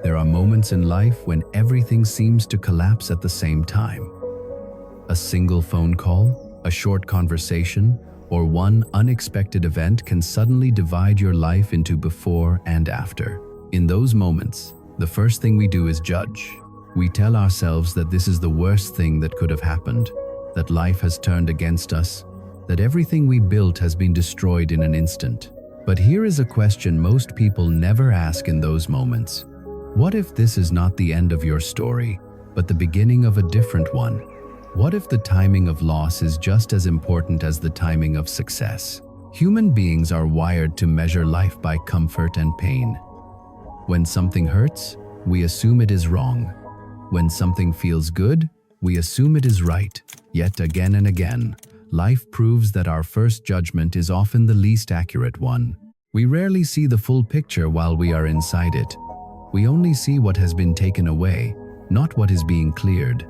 There are moments in life when everything seems to collapse at the same time. A single phone call, a short conversation, or one unexpected event can suddenly divide your life into before and after. In those moments, the first thing we do is judge. We tell ourselves that this is the worst thing that could have happened, that life has turned against us, that everything we built has been destroyed in an instant. But here is a question most people never ask in those moments. What if this is not the end of your story, but the beginning of a different one? What if the timing of loss is just as important as the timing of success? Human beings are wired to measure life by comfort and pain. When something hurts, we assume it is wrong. When something feels good, we assume it is right. Yet again and again, life proves that our first judgment is often the least accurate one. We rarely see the full picture while we are inside it. We only see what has been taken away, not what is being cleared.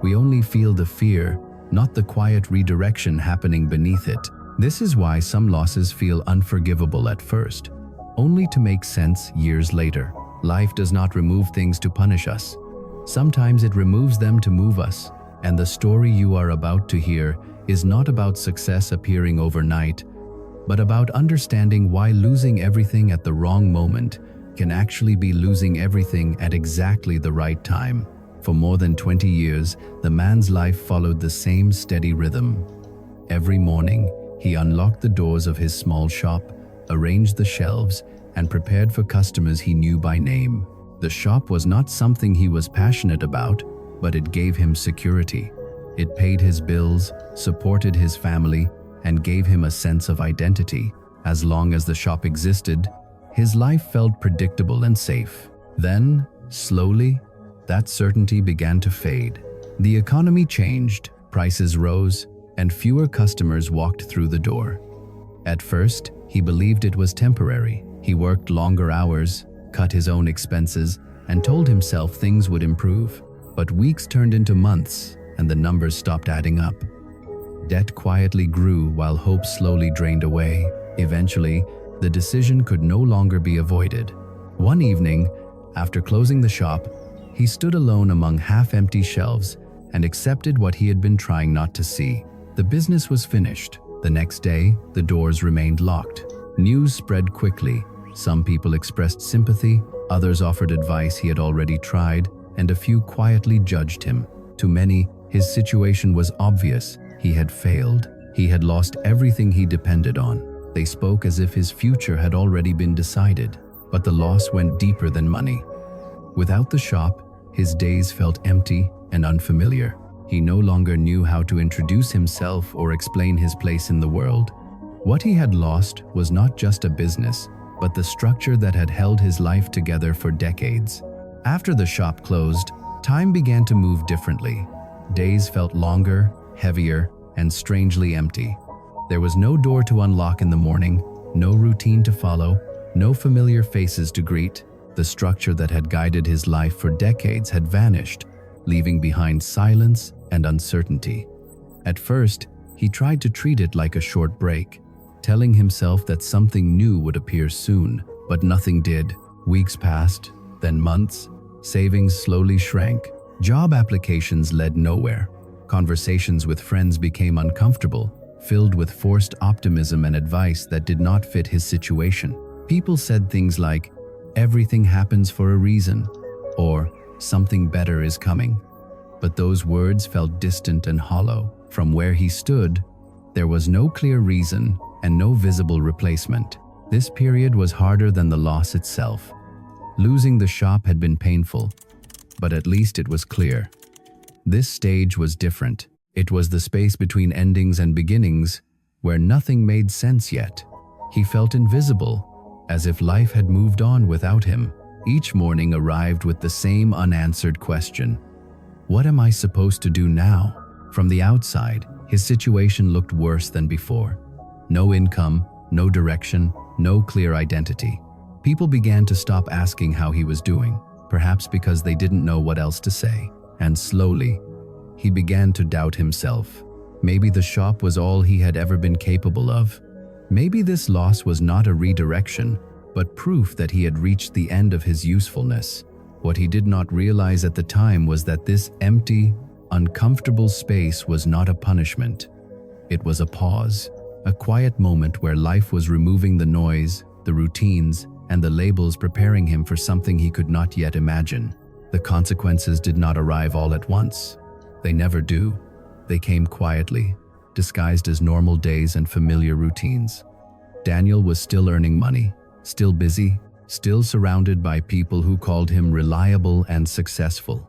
We only feel the fear, not the quiet redirection happening beneath it. This is why some losses feel unforgivable at first, only to make sense years later. Life does not remove things to punish us. Sometimes it removes them to move us. And the story you are about to hear is not about success appearing overnight, but about understanding why losing everything at the wrong moment can actually be losing everything at exactly the right time. For more than 20 years, the man's life followed the same steady rhythm. Every morning, he unlocked the doors of his small shop, arranged the shelves, and prepared for customers he knew by name. The shop was not something he was passionate about, but it gave him security. It paid his bills, supported his family, and gave him a sense of identity. As long as the shop existed, his life felt predictable and safe. Then, slowly, that certainty began to fade. The economy changed, prices rose, and fewer customers walked through the door. At first, he believed it was temporary. He worked longer hours, cut his own expenses, and told himself things would improve. But weeks turned into months, and the numbers stopped adding up. Debt quietly grew while hope slowly drained away. Eventually, the decision could no longer be avoided. One evening, after closing the shop, he stood alone among half-empty shelves and accepted what he had been trying not to see. The business was finished. The next day, the doors remained locked. News spread quickly. Some people expressed sympathy, others offered advice he had already tried, and a few quietly judged him. To many, his situation was obvious. He had failed. He had lost everything he depended on. They spoke as if his future had already been decided, but the loss went deeper than money. Without the shop, his days felt empty and unfamiliar. He no longer knew how to introduce himself or explain his place in the world. What he had lost was not just a business, but the structure that had held his life together for decades. After the shop closed, time began to move differently. Days felt longer, heavier, and strangely empty. There was no door to unlock in the morning, no routine to follow, no familiar faces to greet. The structure that had guided his life for decades had vanished, leaving behind silence and uncertainty. At first, he tried to treat it like a short break, telling himself that something new would appear soon, but nothing did. Weeks passed, then months. Savings slowly shrank. Job applications led nowhere. Conversations with friends became uncomfortable, filled with forced optimism and advice that did not fit his situation. People said things like, "Everything happens for a reason," or "Something better is coming." But those words felt distant and hollow. From where he stood, there was no clear reason and no visible replacement. This period was harder than the loss itself. Losing the shop had been painful, but at least it was clear. This stage was different. It was the space between endings and beginnings, where nothing made sense yet. He felt invisible, as if life had moved on without him. Each morning arrived with the same unanswered question: what am I supposed to do now? From the outside, his situation looked worse than before. No income, no direction, no clear identity. People began to stop asking how he was doing, perhaps because they didn't know what else to say. And slowly, he began to doubt himself. Maybe the shop was all he had ever been capable of. Maybe this loss was not a redirection, but proof that he had reached the end of his usefulness. What he did not realize at the time was that this empty, uncomfortable space was not a punishment. It was a pause, a quiet moment where life was removing the noise, the routines, and the labels, preparing him for something he could not yet imagine. The consequences did not arrive all at once. They never do. They came quietly, disguised as normal days and familiar routines. Daniel was still earning money, still busy, still surrounded by people who called him reliable and successful.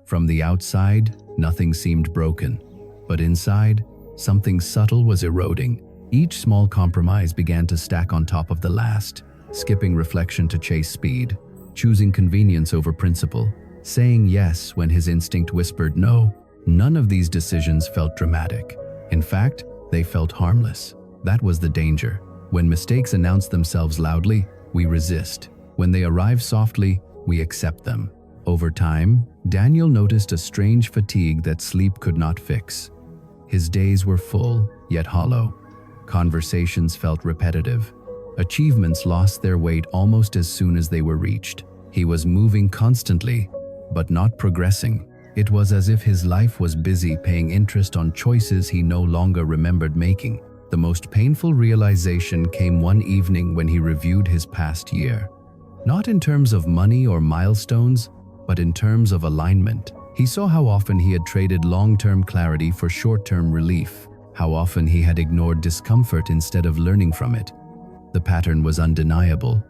From the outside, nothing seemed broken, but inside, something subtle was eroding. Each small compromise began to stack on top of the last, skipping reflection to chase speed, choosing convenience over principle, saying yes when his instinct whispered no. None of these decisions felt dramatic. In fact, they felt harmless. That was the danger. When mistakes announce themselves loudly, we resist. When they arrive softly, we accept them. Over time, Daniel noticed a strange fatigue that sleep could not fix. His days were full, yet hollow. Conversations felt repetitive. Achievements lost their weight almost as soon as they were reached. He was moving constantly, but not progressing. It was as if his life was busy paying interest on choices he no longer remembered making. The most painful realization came one evening when he reviewed his past year. Not in terms of money or milestones, but in terms of alignment. He saw how often he had traded long-term clarity for short-term relief, how often he had ignored discomfort instead of learning from it. The pattern was undeniable.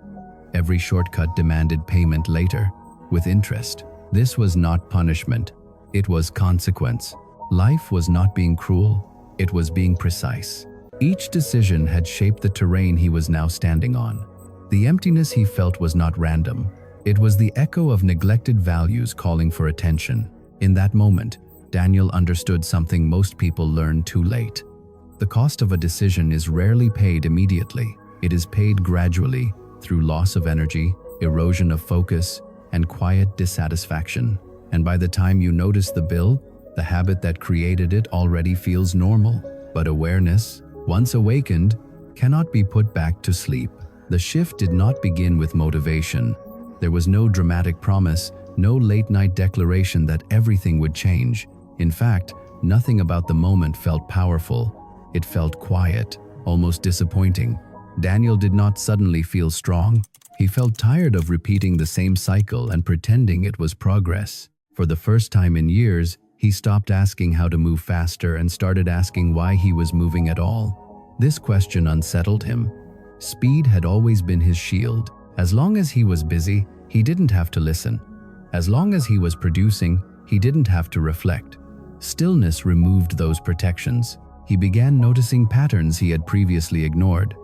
Every shortcut demanded payment later, with interest. This was not punishment, it was consequence. Life was not being cruel, it was being precise. Each decision had shaped the terrain he was now standing on. The emptiness he felt was not random. It was the echo of neglected values calling for attention. In that moment, Daniel understood something most people learn too late. The cost of a decision is rarely paid immediately. It is paid gradually through loss of energy, erosion of focus, and quiet dissatisfaction. And by the time you notice the bill, the habit that created it already feels normal. But awareness, once awakened, cannot be put back to sleep. The shift did not begin with motivation. There was no dramatic promise, no late-night declaration that everything would change. In fact, nothing about the moment felt powerful. It felt quiet, almost disappointing. Daniel did not suddenly feel strong. He felt tired of repeating the same cycle and pretending it was progress. For the first time in years, he stopped asking how to move faster and started asking why he was moving at all. This question unsettled him. Speed had always been his shield. As long as he was busy, he didn't have to listen. As long as he was producing, he didn't have to reflect. Stillness removed those protections. He began noticing patterns he had previously ignored.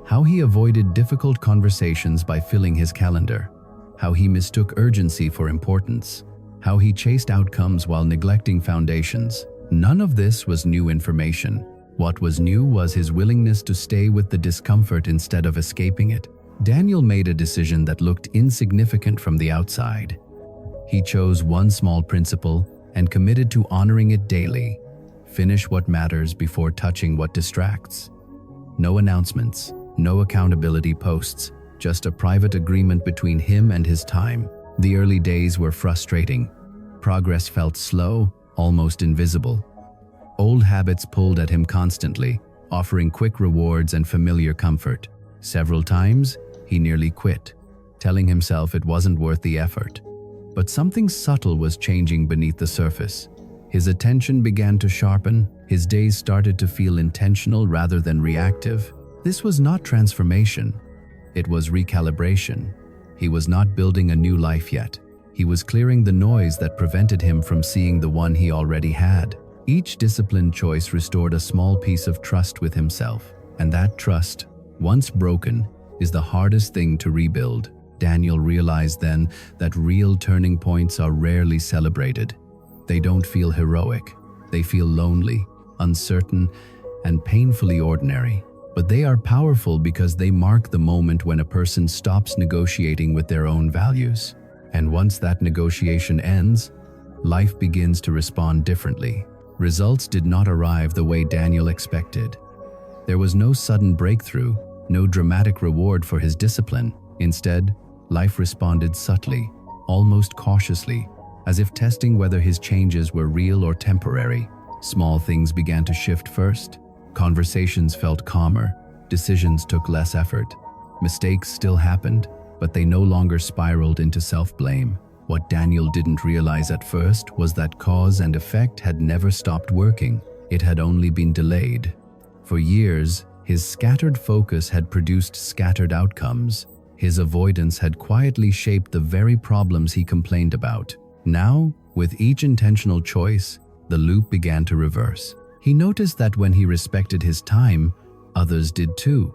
How he avoided difficult conversations by filling his calendar. How he mistook urgency for importance. How he chased outcomes while neglecting foundations. None of this was new information. What was new was his willingness to stay with the discomfort instead of escaping it. Daniel made a decision that looked insignificant from the outside. He chose one small principle and committed to honoring it daily. Finish what matters before touching what distracts. No announcements, no accountability posts, just a private agreement between him and his time. The early days were frustrating. Progress felt slow, almost invisible. Old habits pulled at him constantly, offering quick rewards and familiar comfort. Several times, he nearly quit, telling himself it wasn't worth the effort. But something subtle was changing beneath the surface. His attention began to sharpen, his days started to feel intentional rather than reactive. This was not transformation, it was recalibration. He was not building a new life yet. He was clearing the noise that prevented him from seeing the one he already had. Each disciplined choice restored a small piece of trust with himself, and that trust, once broken, is the hardest thing to rebuild. Daniel realized then that real turning points are rarely celebrated. They don't feel heroic. They feel lonely, uncertain, and painfully ordinary. But they are powerful because they mark the moment when a person stops negotiating with their own values. And once that negotiation ends, life begins to respond differently. Results did not arrive the way Daniel expected. There was no sudden breakthrough, no dramatic reward for his discipline. Instead, life responded subtly, almost cautiously, as if testing whether his changes were real or temporary. Small things began to shift first. Conversations felt calmer, decisions took less effort. Mistakes still happened, but they no longer spiraled into self-blame. What Daniel didn't realize at first was that cause and effect had never stopped working. It had only been delayed. For years, his scattered focus had produced scattered outcomes. His avoidance had quietly shaped the very problems he complained about. Now, with each intentional choice, the loop began to reverse. He noticed that when he respected his time, others did too.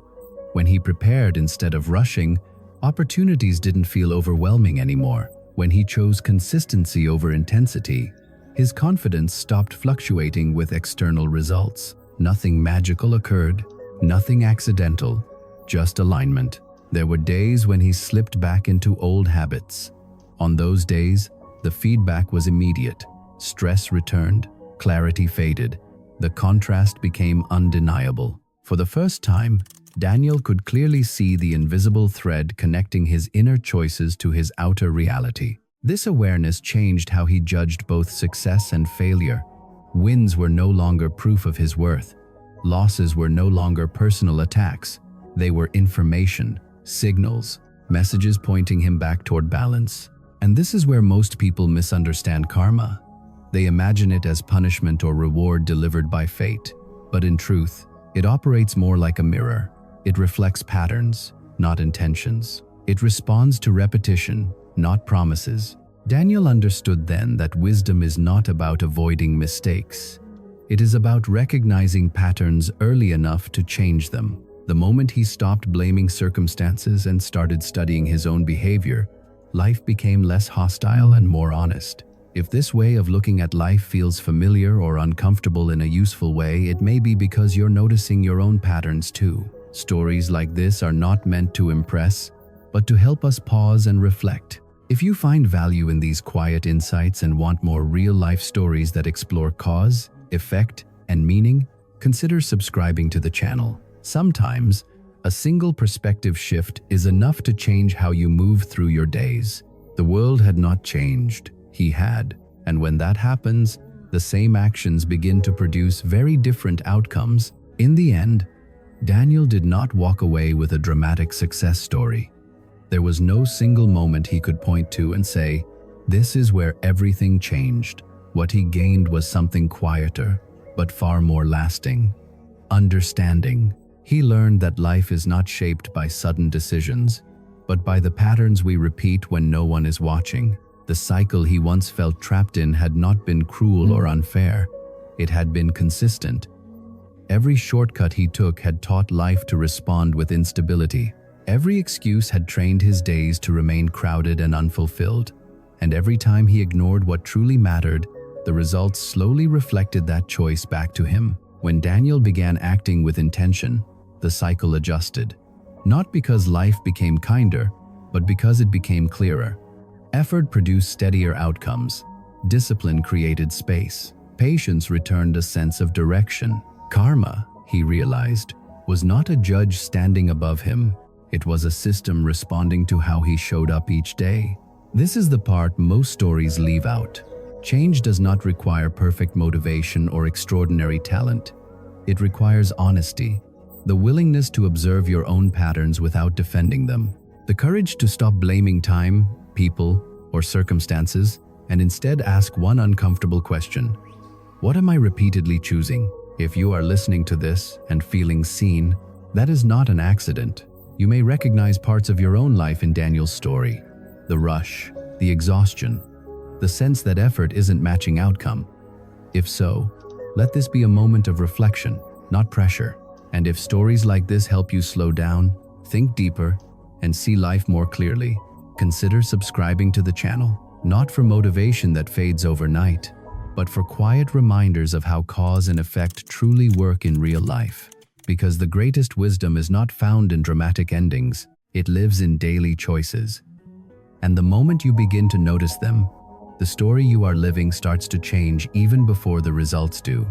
When he prepared instead of rushing, opportunities didn't feel overwhelming anymore. When he chose consistency over intensity, his confidence stopped fluctuating with external results. Nothing magical occurred, nothing accidental, just alignment. There were days when he slipped back into old habits. On those days, the feedback was immediate. Stress returned, clarity faded. The contrast became undeniable. For the first time, Daniel could clearly see the invisible thread connecting his inner choices to his outer reality. This awareness changed how he judged both success and failure. Wins were no longer proof of his worth. Losses were no longer personal attacks. They were information, signals, messages pointing him back toward balance. And this is where most people misunderstand karma. They imagine it as punishment or reward delivered by fate. But in truth, it operates more like a mirror. It reflects patterns, not intentions. It responds to repetition, not promises. Daniel understood then that wisdom is not about avoiding mistakes. It is about recognizing patterns early enough to change them. The moment he stopped blaming circumstances and started studying his own behavior, life became less hostile and more honest. If this way of looking at life feels familiar or uncomfortable in a useful way, it may be because you're noticing your own patterns too. Stories like this are not meant to impress, but to help us pause and reflect. If you find value in these quiet insights and want more real-life stories that explore cause, effect, and meaning, consider subscribing to the channel. Sometimes, a single perspective shift is enough to change how you move through your days. The world had not changed. He had. And when that happens, the same actions begin to produce very different outcomes. In the end, Daniel did not walk away with a dramatic success story. There was no single moment he could point to and say, "This is where everything changed." What he gained was something quieter, but far more lasting. Understanding. He learned that life is not shaped by sudden decisions, but by the patterns we repeat when no one is watching. The cycle he once felt trapped in had not been cruel or unfair. It had been consistent. Every shortcut he took had taught life to respond with instability. Every excuse had trained his days to remain crowded and unfulfilled. And every time he ignored what truly mattered, the results slowly reflected that choice back to him. When Daniel began acting with intention, the cycle adjusted. Not because life became kinder, but because it became clearer. Effort produced steadier outcomes. Discipline created space. Patience returned a sense of direction. Karma, he realized, was not a judge standing above him. It was a system responding to how he showed up each day. This is the part most stories leave out. Change does not require perfect motivation or extraordinary talent. It requires honesty, the willingness to observe your own patterns without defending them, the courage to stop blaming time, people, or circumstances, and instead ask one uncomfortable question: what am I repeatedly choosing? If you are listening to this and feeling seen, that is not an accident. You may recognize parts of your own life in Daniel's story. The rush, the exhaustion, the sense that effort isn't matching outcome. If so, let this be a moment of reflection, not pressure. And if stories like this help you slow down, think deeper, and see life more clearly, consider subscribing to the channel, not for motivation that fades overnight, but for quiet reminders of how cause and effect truly work in real life. Because the greatest wisdom is not found in dramatic endings, it lives in daily choices. And the moment you begin to notice them, the story you are living starts to change even before the results do.